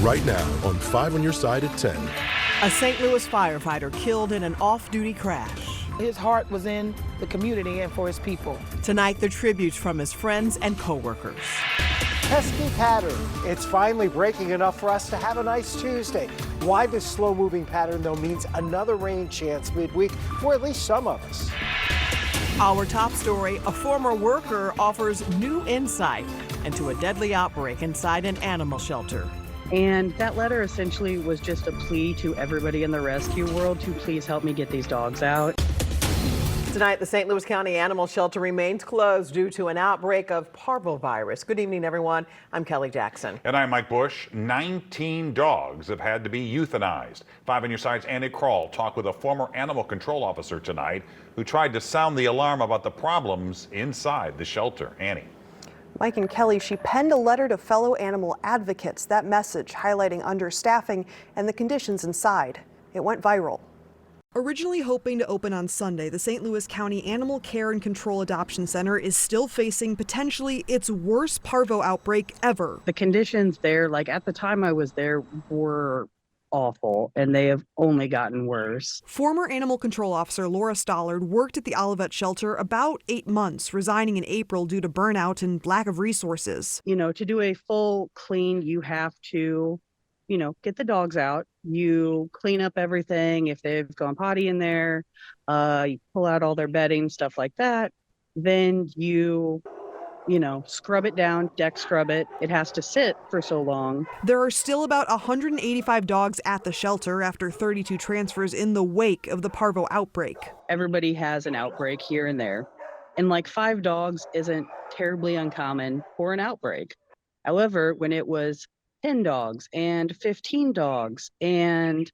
right now on 5 on Your Side at 10. A St. Louis firefighter killed in an off-duty crash. His heart was in the community and for his people. Tonight, the tributes from his friends and co-workers. Pesky pattern. It's finally breaking enough for us to have a nice Tuesday. Why this slow-moving pattern, though, means another rain chance midweek for at least some of us. Our top story, a former worker offers new insight into a deadly outbreak inside an animal shelter. And that letter essentially was just a plea to everybody in the rescue world to please help me get these dogs out. Tonight, the St. Louis County Animal Shelter remains closed due to an outbreak of parvovirus. Good evening, everyone. I'm Kelly Jackson. And I'm Mike Bush. 19 dogs have had to be euthanized. 5 on Your Side's Annie Kroll talked with a former animal control officer tonight who tried to sound the alarm about the problems inside the shelter. Annie. Mike and Kelly, she penned a letter to fellow animal advocates. That message highlighting understaffing and the conditions inside. It went viral. Originally hoping to open on Sunday, the St. Louis County Animal Care and Control Adoption Center is still facing potentially its worst parvo outbreak ever. The conditions there, like at the time I was there, were awful, and they have only gotten worse. Former animal control officer Laura Stollard worked at the Olivet shelter about 8 months, resigning in April due to burnout and lack of resources. You know, to do a full clean, you have to get the dogs out. You clean up everything. If they've gone potty in there, you pull out all their bedding, stuff like that. Then you scrub it down, deck scrub it. It has to sit for so long. There are still about 185 dogs at the shelter after 32 transfers in the wake of the parvo outbreak. Everybody has an outbreak here and there. And 5 dogs isn't terribly uncommon for an outbreak. However, when it was 10 dogs and 15 dogs and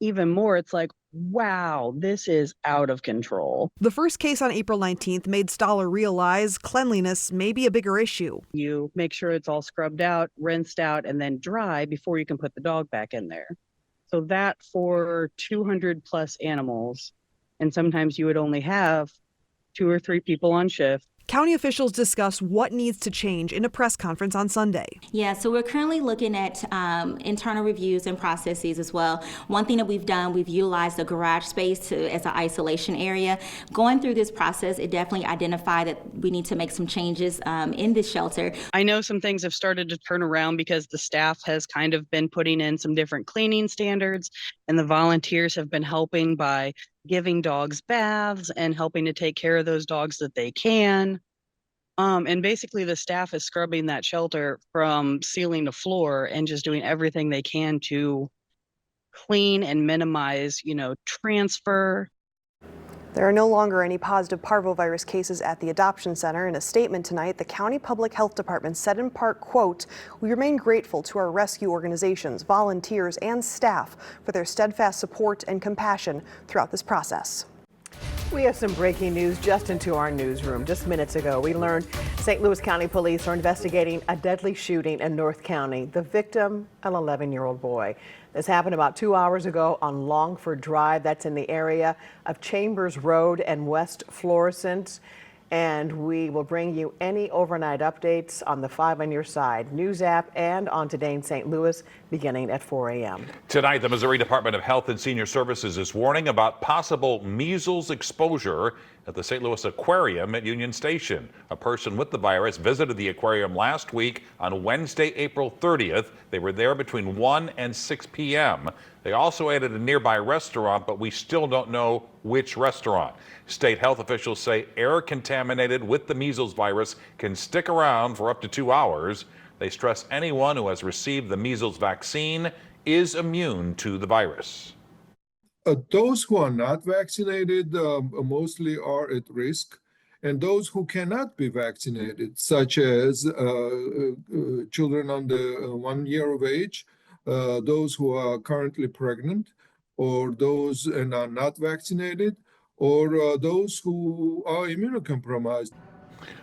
even more, it's like, wow, this is out of control. The first case on April 19th made Stoller realize cleanliness may be a bigger issue. You make sure it's all scrubbed out, rinsed out, and then dry before you can put the dog back in there. So that for 200 plus animals, and sometimes you would only have 2 or 3 people on shift. County officials discussed what needs to change in a press conference on Sunday. Yeah, so we're currently looking at internal reviews and processes as well. One thing that we've done, we've utilized the garage space as an isolation area. Going through this process, it definitely identified that we need to make some changes in this shelter. I know some things have started to turn around because the staff has kind of been putting in some different cleaning standards, and the volunteers have been helping by giving dogs baths and helping to take care of those dogs that they can. And basically the staff is scrubbing that shelter from ceiling to floor and just doing everything they can to clean and minimize, transfer. There are no longer any positive parvovirus cases at the adoption center. In a statement tonight, the County Public Health Department said in part, quote, "We remain grateful to our rescue organizations, volunteers, and staff for their steadfast support and compassion throughout this process." We have some breaking news just into our newsroom. Just minutes ago, we learned St. Louis County Police are investigating a deadly shooting in North County. The victim, an 11-year-old boy. This happened about 2 hours ago on Longford Drive. That's in the area of Chambers Road and West Florissant. And we will bring you any overnight updates on the 5 on Your Side news app and on Today in St. Louis beginning at 4 a.m. Tonight, the Missouri Department of Health and Senior Services is warning about possible measles exposure at the St. Louis Aquarium at Union Station. A person with the virus visited the aquarium last week on Wednesday, April 30th. They were there between 1 and 6 p.m. They also ate at a nearby restaurant, but we still don't know which restaurant. State health officials say air contaminated with the measles virus can stick around for up to 2 hours. They stress anyone who has received the measles vaccine is immune to the virus. Those who are not vaccinated mostly are at risk, and those who cannot be vaccinated, such as children under 1 year of age, those who are currently pregnant, or those and are not vaccinated, or those who are immunocompromised.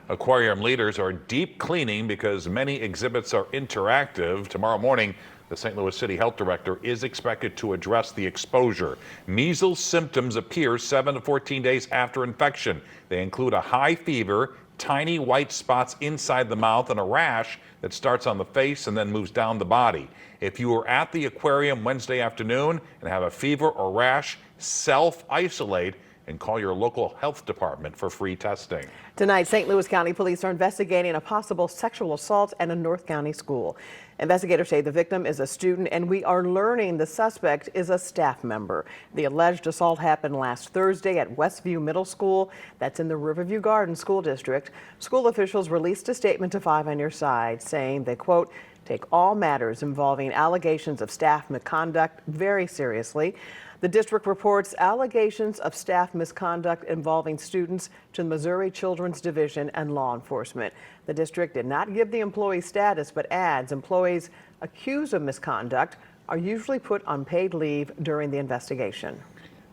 Aquarium leaders are deep cleaning because many exhibits are interactive. Tomorrow morning, the St. Louis City Health Director is expected to address the exposure. Measles symptoms appear 7 to 14 days after infection. They include a high fever, tiny white spots inside the mouth and a rash that starts on the face and then moves down the body. If you were at the aquarium Wednesday afternoon and have a fever or rash, self-isolate and call your local health department for free testing. Tonight, St. Louis County Police are investigating a possible sexual assault at a North County school. Investigators say the victim is a student, and we are learning the suspect is a staff member. The alleged assault happened last Thursday at Westview Middle School. That's in the Riverview Gardens School District. School officials released a statement to 5 on Your Side saying they, quote, take all matters involving allegations of staff misconduct very seriously. The district reports allegations of staff misconduct involving students to the Missouri Children's Division and law enforcement. The district did not give the employee status, but adds employees accused of misconduct are usually put on paid leave during the investigation.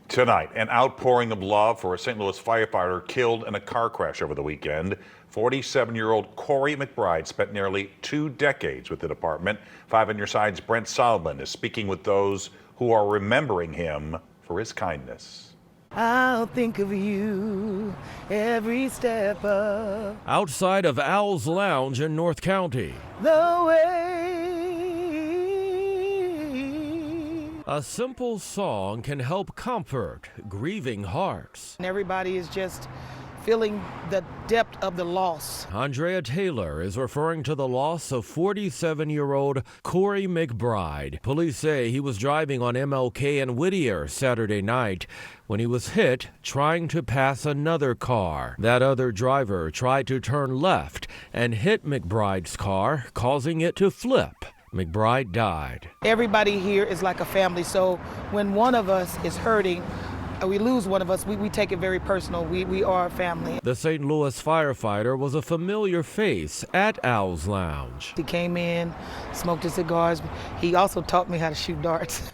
Tonight, an outpouring of love for a St. Louis firefighter killed in a car crash over the weekend. 47-year-old Corey McBride spent nearly 2 decades with the department. 5 on Your Side's Brent Solomon is speaking with those who are remembering him for his kindness. I'll think of you every step of outside of Al's Lounge in North County. the way. A simple song can help comfort grieving hearts. And everybody is just feeling the depth of the loss. Andrea Taylor is referring to the loss of 47-year-old Corey McBride. Police say he was driving on MLK and Whittier Saturday night when he was hit trying to pass another car. That other driver tried to turn left and hit McBride's car, causing it to flip. McBride died. Everybody here is like a family, so when one of us is hurting, we lose one of us, we take it very personal. We are a family. The St. Louis firefighter was a familiar face at Al's Lounge. He came in, smoked his cigars. He also taught me how to shoot darts.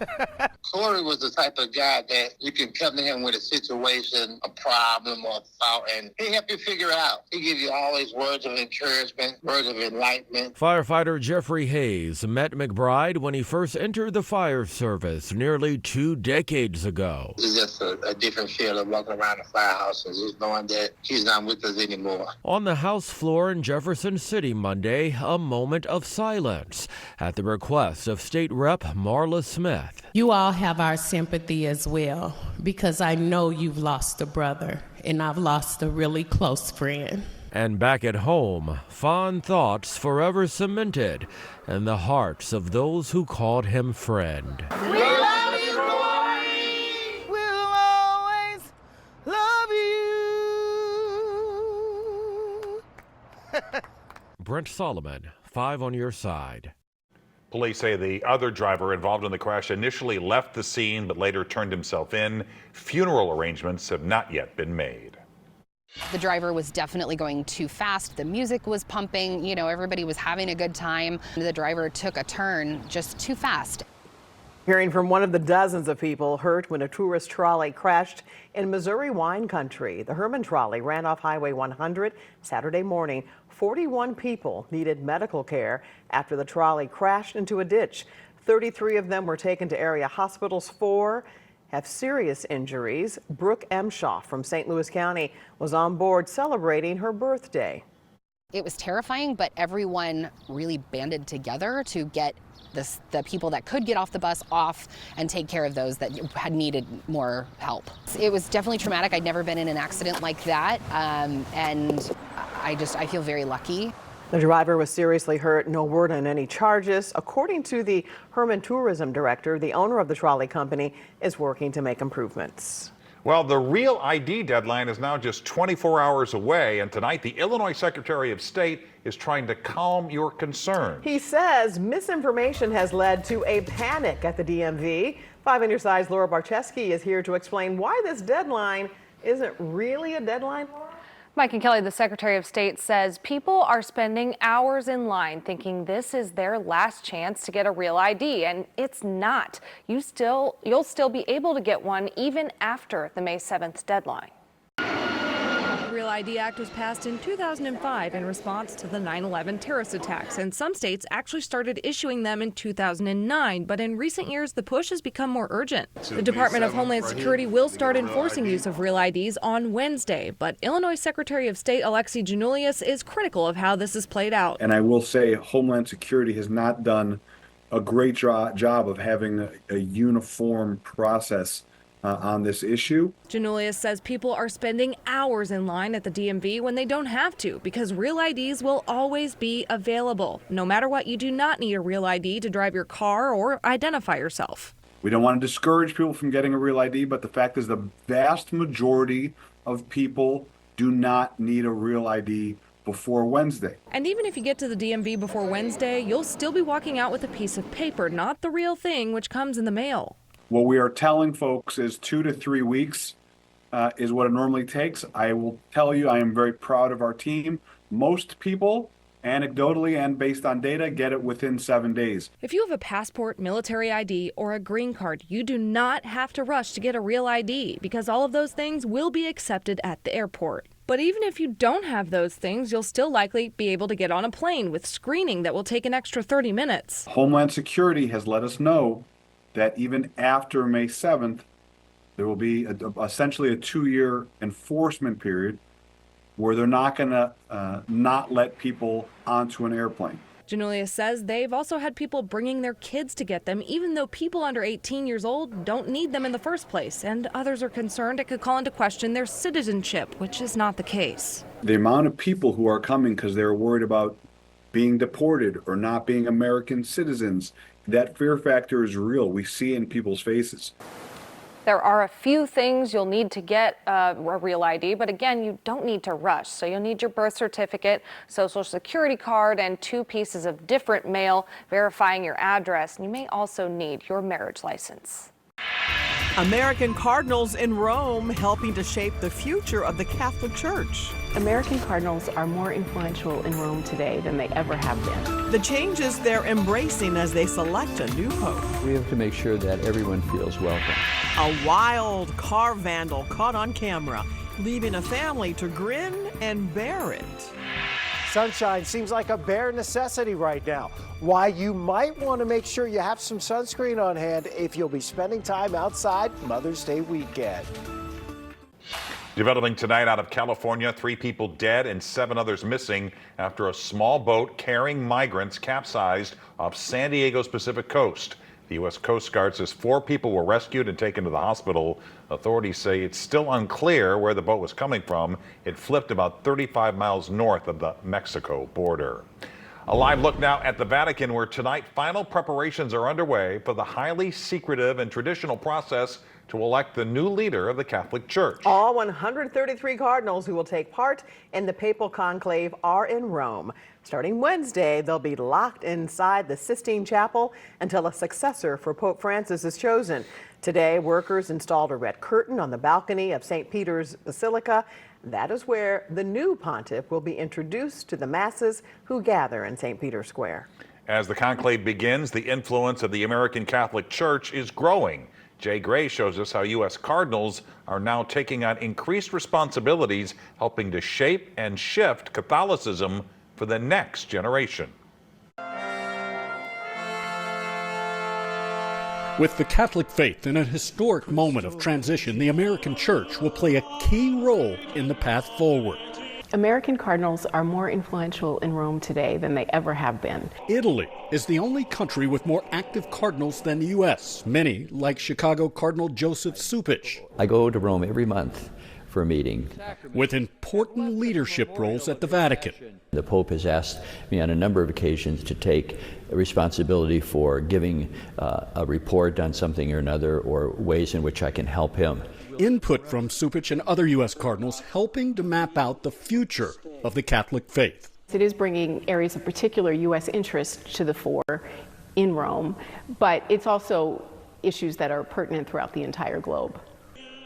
Corey was the type of guy that you can come to him with a situation, a problem, or a thought, and he help you figure out. He give you always words of encouragement, words of enlightenment. Firefighter Jeffrey Hayes met McBride when he first entered the fire service nearly 2 decades ago. It's just a different feel of walking around the firehouse and just knowing that he's not with us anymore. On the House floor in Jefferson City Monday, a moment of silence at the request of State Rep Marla Smith. You all have our sympathy as well, because I know you've lost a brother and I've lost a really close friend. And back at home, fond thoughts forever cemented in the hearts of those who called him friend. We love you, Corey! We'll always love you! Brent Solomon, 5 on Your Side. Police say the other driver involved in the crash initially left the scene but later turned himself in. Funeral arrangements have not yet been made. The driver was definitely going too fast. The music was pumping, everybody was having a good time. The driver took a turn just too fast. Hearing from one of the dozens of people hurt when a tourist trolley crashed in Missouri wine country. The Herman trolley ran off Highway 100 Saturday morning. 41 people needed medical care after the trolley crashed into a ditch. 33 of them were taken to area hospitals. 4 have serious injuries. Brooke Emshaw from St. Louis County was on board celebrating her birthday. It was terrifying, but everyone really banded together to get the people that could get off the bus off and take care of those that had needed more help. It was definitely traumatic. I'd never been in an accident like that, and I feel very lucky. The driver was seriously hurt. No word on any charges. According to the Herman Tourism Director, the owner of the trolley company is working to make improvements. Well, the real ID deadline is now just 24 hours away, and tonight the Illinois Secretary of State is trying to calm your concerns. He says misinformation has led to a panic at the DMV. 5 on Your Side's Laura Barcheski is here to explain why this deadline isn't really a deadline. Mike and Kelly, the Secretary of State says people are spending hours in line thinking this is their last chance to get a real ID, and it's not. You'll still be able to get one even after the May 7th deadline. Real ID Act was passed in 2005 in response to the 9/11 terrorist attacks, and some states actually started issuing them in 2009. But in recent years, the push has become more urgent. The Department of Homeland Security will start enforcing use of Real IDs on Wednesday, but Illinois Secretary of State Alexi Giannoulias is critical of how this has played out. And I will say Homeland Security has not done a great job of having a uniform process on this issue. Giannoulias says people are spending hours in line at the DMV when they don't have to, because Real IDs will always be available. No matter what, you do not need a Real ID to drive your car or identify yourself. We don't want to discourage people from getting a Real ID, but the fact is the vast majority of people do not need a Real ID before Wednesday. And even if you get to the DMV before Wednesday, you'll still be walking out with a piece of paper, not the real thing, which comes in the mail. What we are telling folks is 2 to 3 weeks is what it normally takes. I will tell you, I am very proud of our team. Most people, anecdotally and based on data, get it within 7 days. If you have a passport, military ID, or a green card, you do not have to rush to get a Real ID, because all of those things will be accepted at the airport. But even if you don't have those things, you'll still likely be able to get on a plane with screening that will take an extra 30 minutes. Homeland Security has let us know that even after May 7th, there will be essentially a 2-year enforcement period where they're not going to not let people onto an airplane. Giannoulias says they've also had people bringing their kids to get them, even though people under 18 years old don't need them in the first place. And others are concerned it could call into question their citizenship, which is not the case. The amount of people who are coming because they're worried about being deported or not being American citizens, that fear factor is real. We see it in people's faces. There are a few things you'll need to get a Real ID, but again, you don't need to rush. So you'll need your birth certificate, social security card, and 2 pieces of different mail verifying your address. And you may also need your marriage license. American Cardinals in Rome helping to shape the future of the Catholic Church. American Cardinals are more influential in Rome today than they ever have been. The changes they're embracing as they select a new pope. We have to make sure that everyone feels welcome. A wild car vandal caught on camera, leaving a family to grin and bear it. Sunshine seems like a bare necessity right now. Why you might want to make sure you have some sunscreen on hand if you'll be spending time outside Mother's Day weekend. Developing tonight out of California, 3 people dead and 7 others missing after a small boat carrying migrants capsized off San Diego's Pacific coast. The U.S. Coast Guard says 4 people were rescued and taken to the hospital. Authorities say it's still unclear where the boat was coming from. It flipped about 35 miles north of the Mexico border. A live look now at the Vatican, where tonight final preparations are underway for the highly secretive and traditional process to elect the new leader of the Catholic Church. All 133 cardinals who will take part in the papal conclave are in Rome. Starting Wednesday, they'll be locked inside the Sistine Chapel until a successor for Pope Francis is chosen. Today, workers installed a red curtain on the balcony of St. Peter's Basilica. That is where the new pontiff will be introduced to the masses who gather in St. Peter's Square. As the conclave begins, the influence of the American Catholic Church is growing. Jay Gray shows us how U.S. cardinals are now taking on increased responsibilities, helping to shape and shift Catholicism for the next generation. With the Catholic faith in a historic moment of transition, the American Church will play a key role in the path forward. American Cardinals are more influential in Rome today than they ever have been. Italy is the only country with more active cardinals than the U.S., many like Chicago Cardinal Joseph Supich. I go to Rome every month for a meeting. With important leadership roles at the Vatican. The Pope has asked me on a number of occasions to take responsibility for giving a report on something or another, or ways in which I can help him. Input from Supich and other U.S. cardinals helping to map out the future of the Catholic faith. It is bringing areas of particular U.S. interest to the fore in Rome, but it's also issues that are pertinent throughout the entire globe.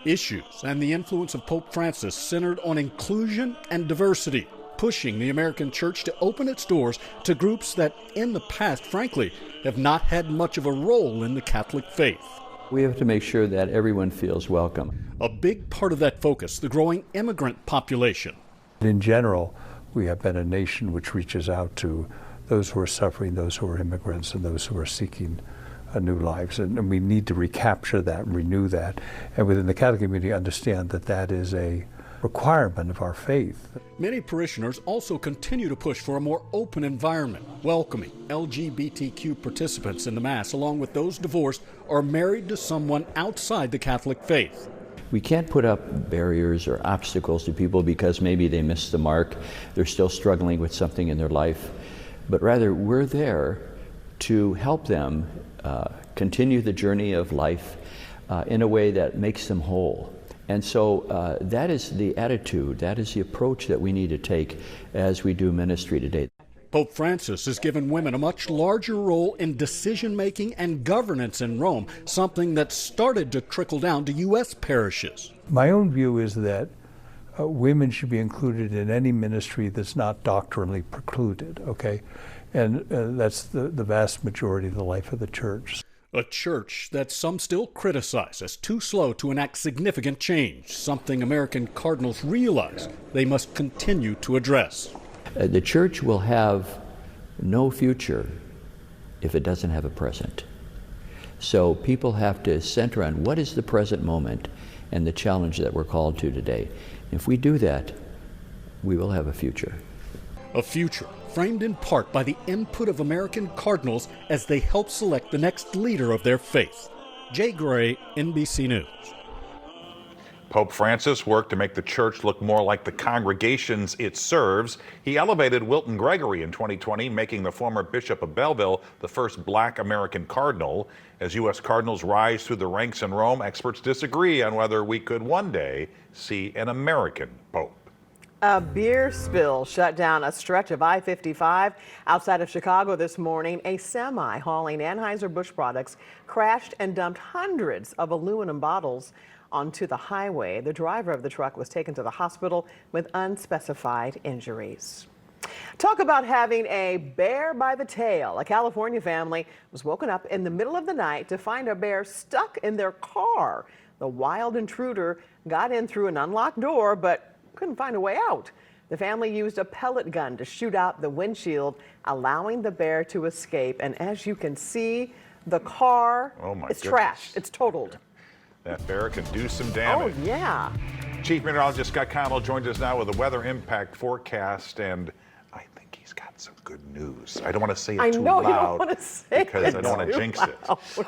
Issues and the influence of Pope Francis centered on inclusion and diversity, pushing the American Church to open its doors to groups that in the past, frankly, have not had much of a role in the Catholic faith. We have to make sure that everyone feels welcome. A big part of that focus, the growing immigrant population. In general, we have been a nation which reaches out to those who are suffering, those who are immigrants, and those who are seeking new lives. And we need to recapture that and renew that. And within the Catholic community, understand that that is a requirement of our faith. Many parishioners also continue to push for a more open environment, welcoming LGBTQ participants in the Mass, along with those divorced or married to someone outside the Catholic faith. We can't put up barriers or obstacles to people because maybe they missed the mark, they're still struggling with something in their life, but rather we're there to help them continue the journey of life in a way that makes them whole. And so that is the attitude, that is the approach that we need to take as we do ministry today. Pope Francis has given women a much larger role in decision-making and governance in Rome, something that started to trickle down to U.S. parishes. My own view is that women should be included in any ministry that's not doctrinally precluded, okay? And that's the vast majority of the life of the church. A church that some still criticize as too slow to enact significant change, something American cardinals realize they must continue to address. The church will have no future if it doesn't have a present. So people have to center on what is the present moment and the challenge that we're called to today. If we do that, we will have a future. A future framed in part by the input of American cardinals as they help select the next leader of their faith. Jay Gray, NBC News. Pope Francis worked to make the church look more like the congregations it serves. He elevated Wilton Gregory in 2020, making the former Bishop of Belleville the first black American cardinal. As U.S. cardinals rise through the ranks in Rome, experts disagree on whether we could one day see an American pope. A beer spill shut down a stretch of I-55 outside of Chicago this morning. A semi hauling Anheuser-Busch products crashed and dumped hundreds of aluminum bottles onto the highway. The driver of the truck was taken to the hospital with unspecified injuries. Talk about having a bear by the tail. A California family was woken up in the middle of the night to find a bear stuck in their car. The wild intruder got in through an unlocked door, but couldn't find a way out. The family used a pellet gun to shoot out the windshield, allowing the bear to escape. And as you can see, the car is trashed. It's totaled. That bear can do some damage. Oh, yeah. Chief Meteorologist Scott Connell joins us now with a weather impact forecast, and I think he's got some good news. I don't want to say it too loud. You don't want to say because I don't want to jinx it.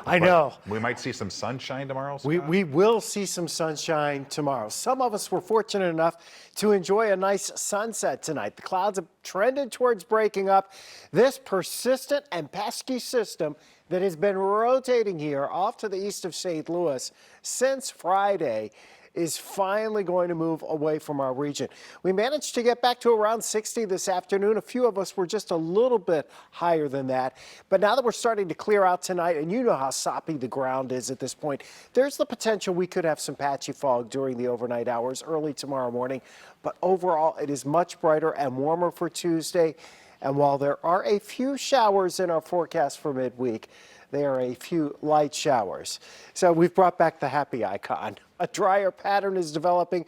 I know. We might see some sunshine tomorrow, Scott? We will see some sunshine tomorrow. Some of us were fortunate enough to enjoy a nice sunset tonight. The clouds have trended towards breaking up. This persistent and pesky system that has been rotating here off to the east of St. Louis since Friday is finally going to move away from our region. We managed to get back to around 60 this afternoon. A few of us were just a little bit higher than that. But now that we're starting to clear out tonight, and you know how soppy the ground is at this point, there's the potential we could have some patchy fog during the overnight hours early tomorrow morning. But overall, it is much brighter and warmer for Tuesday. And while there are a few showers in our forecast for midweek, there are a few light showers. So we've brought back the happy icon. A drier pattern is developing.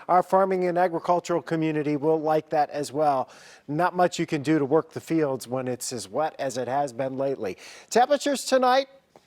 Our farming and agricultural community will like that as well. Not much you can do to work the fields when it's as wet as it has been lately. Temperatures tonight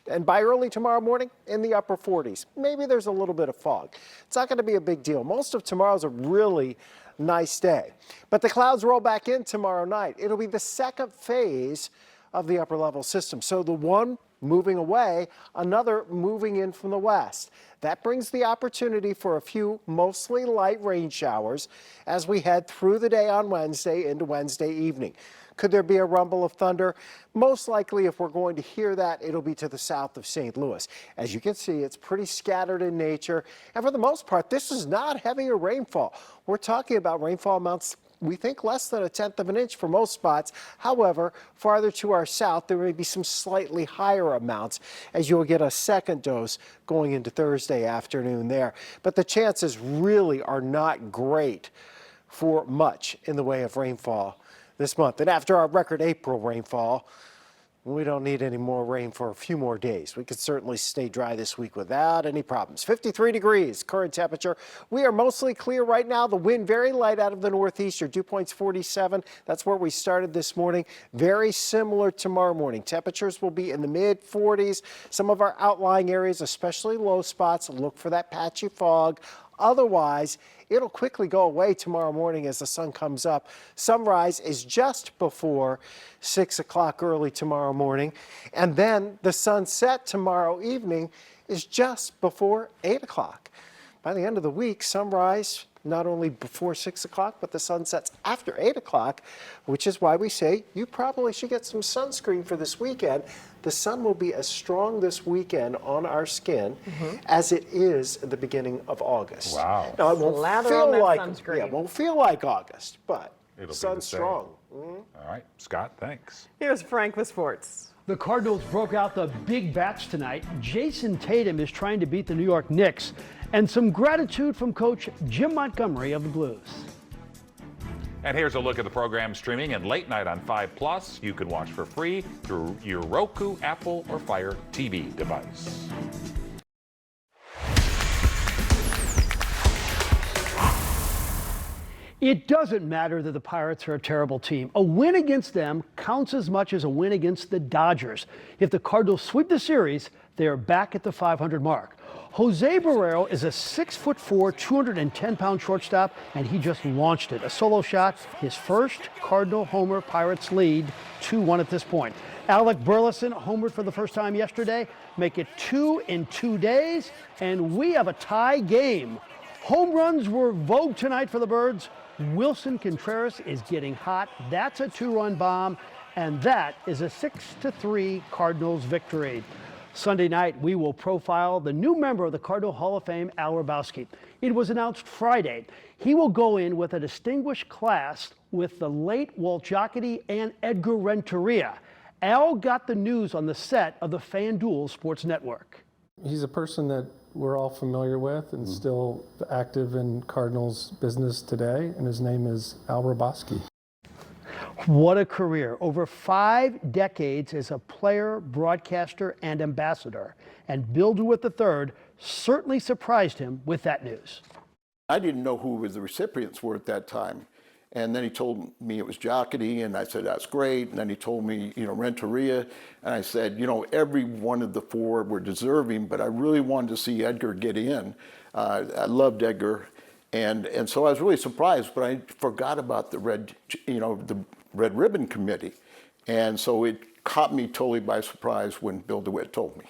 and by early tomorrow morning in the upper 40s. Maybe there's a little bit of fog. It's not going to be a big deal. Most of tomorrow's a really nice day. But the clouds roll back in tomorrow night. It'll be the second phase of the upper level system. So the one moving away, another moving in from the west. That brings the opportunity for a few mostly light rain showers as we head through the day on Wednesday into Wednesday evening. Could there be a rumble of thunder? Most likely, if we're going to hear that, it'll be to the south of St. Louis. As you can see, it's pretty scattered in nature. And for the most part, this is not heavier rainfall. We're talking about rainfall amounts we think less than 1/10 of an inch for most spots. However, farther to our south, there may be some slightly higher amounts as you'll get a second dose going into Thursday afternoon there. But the chances really are not great for much in the way of rainfall this month. And after our record April rainfall, We don't need any more rain for a few more days. We could certainly stay dry this week without any problems. 53 degrees current temperature. We are mostly clear right now. The wind very light out of the northeast. Your dew point's 47. That's where we started this morning. Very similar tomorrow morning. Temperatures will be in the mid 40s. Some of our outlying areas, especially low spots, look for that patchy fog. Otherwise, it'll quickly go away tomorrow morning as the sun comes up. Sunrise is just before 6 o'clock early tomorrow morning. And then the sunset tomorrow evening is just before 8 o'clock. By the end of the week, sunrise not only before 6 o'clock, but the sun sets after 8 o'clock, which is why we say you probably should get some sunscreen for this weekend. The sun will be as strong this weekend on our skin as it is at the beginning of August. Wow. Now, it won't Slather feel on that like sunscreen. Yeah, it won't feel like August, but It'll be sun's the same. strong. All right, Scott, thanks. Here's Frank with sports. The Cardinals broke out the big bats tonight. Jason Tatum is trying to beat the New York Knicks. And some gratitude from coach Jim Montgomery of the Blues. And here's a look at the program streaming and late night on 5+. You can watch for free through your Roku, Apple, or Fire TV device. It doesn't matter that the Pirates are a terrible team. A win against them counts as much as a win against the Dodgers. If the Cardinals sweep the series, they are back at the 500 mark. Jose Barrero is a 6'4", 210-pound shortstop, and he just launched it. A solo shot, his first Cardinal homer. Pirates lead 2-1 at this point. Alec Burleson homered for the first time yesterday. Make it 2 in 2 days, and we have a tie game. Home runs were vogue tonight for the Birds. Wilson Contreras is getting hot. That's a 2-run bomb, and that is a 6-3 Cardinals victory. Sunday night, we will profile the new member of the Cardinal Hall of Fame, Al Hrabowski. It was announced Friday. He will go in with a distinguished class with the late Walt Jocketty and Edgar Renteria. Al got the news on the set of the FanDuel Sports Network. He's a person that we're all familiar with and still active in Cardinals business today, and his name is Al Hrabowski. What a career. Over 5 decades as a player, broadcaster, and ambassador. And Bill DeWitt III certainly surprised him with that news. I didn't know who the recipients were at that time. And then he told me it was Jocketty, and I said, that's great. And then he told me, Renteria. And I said, every one of the 4 were deserving, but I really wanted to see Edgar get in. I loved Edgar. And so I was really surprised, but I forgot about the red ribbon committee. And so it caught me totally by surprise when Bill DeWitt told me.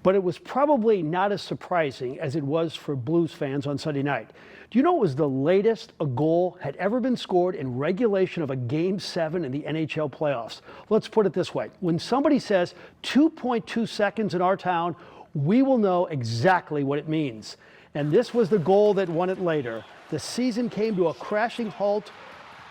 But it was probably not as surprising as it was for Blues fans on Sunday night. Do you know it was the latest a goal had ever been scored in regulation of a Game 7 in the NHL playoffs? Let's put it this way. When somebody says 2.2 seconds in our town, we will know exactly what it means. And this was the goal that won it later. The season came to a crashing halt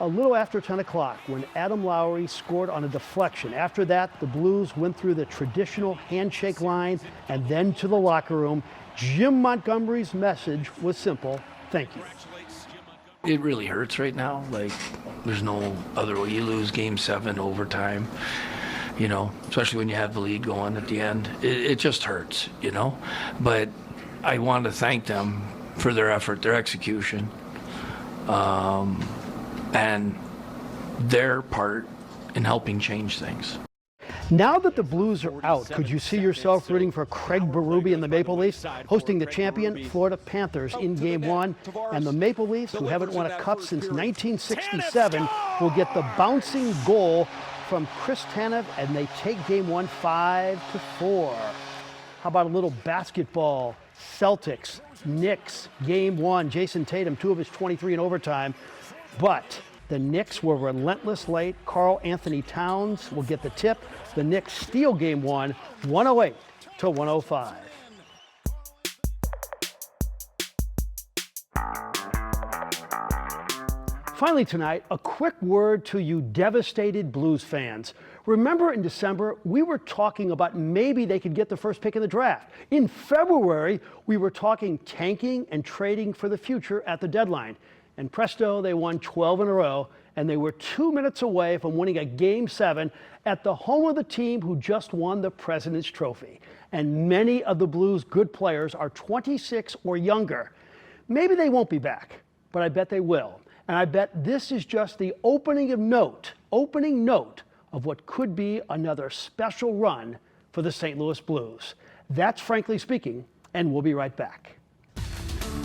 a little after 10 o'clock when Adam Lowry scored on a deflection. After that, the Blues went through the traditional handshake line and then to the locker room. Jim Montgomery's message was simple: thank you. It really hurts right now. Like, there's no other way. You lose Game 7 overtime, especially when you have the lead going at the end. It just hurts, But I want to thank them for their effort, their execution, and their part in helping change things. Now that the Blues are out, could you see yourself rooting for Craig Berube and the Maple Leafs, hosting the champion Florida Panthers in Game 1? And the Maple Leafs, who haven't won a cup since 1967, will get the bouncing goal from Chris Tanev, and they take Game 1 5-4. How about a little basketball? Celtics, Knicks, Game 1. Jason Tatum, 2 of his 23 in overtime. But the Knicks were relentless late. Karl Anthony Towns will get the tip. The Knicks steal Game 1, 108-105. Finally tonight, a quick word to you devastated Blues fans. Remember in December, we were talking about maybe they could get the first pick in the draft. In February, we were talking tanking and trading for the future at the deadline. And presto, they won 12 in a row, and they were 2 minutes away from winning a Game 7 at the home of the team who just won the President's Trophy. And many of the Blues' good players are 26 or younger. Maybe they won't be back, but I bet they will. And I bet this is just the opening note of what could be another special run for the St. Louis Blues. That's Frankly Speaking, and we'll be right back.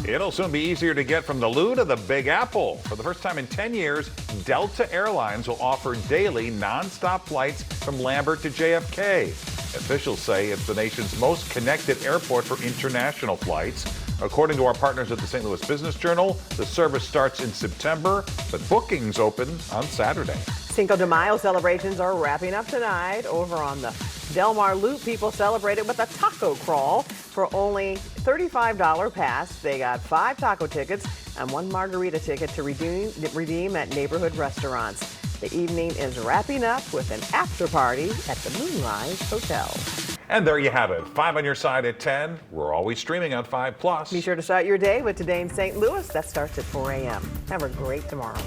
It'll soon be easier to get from the Lou to the Big Apple. For the first time in 10 years, Delta Airlines will offer daily nonstop flights from Lambert to JFK. Officials say it's the nation's most connected airport for international flights. According to our partners at the St. Louis Business Journal, the service starts in September, but bookings open on Saturday. Cinco de Mayo celebrations are wrapping up tonight. Over on the Del Mar Loop, people celebrated with a taco crawl. For only $35 pass, they got 5 taco tickets and 1 margarita ticket to redeem at neighborhood restaurants. The evening is wrapping up with an after party at the Moonrise Hotel. And there you have it. 5 on your side at 10. We're always streaming on 5+. Be sure to start your day with Today in St. Louis. That starts at 4 a.m. Have a great tomorrow.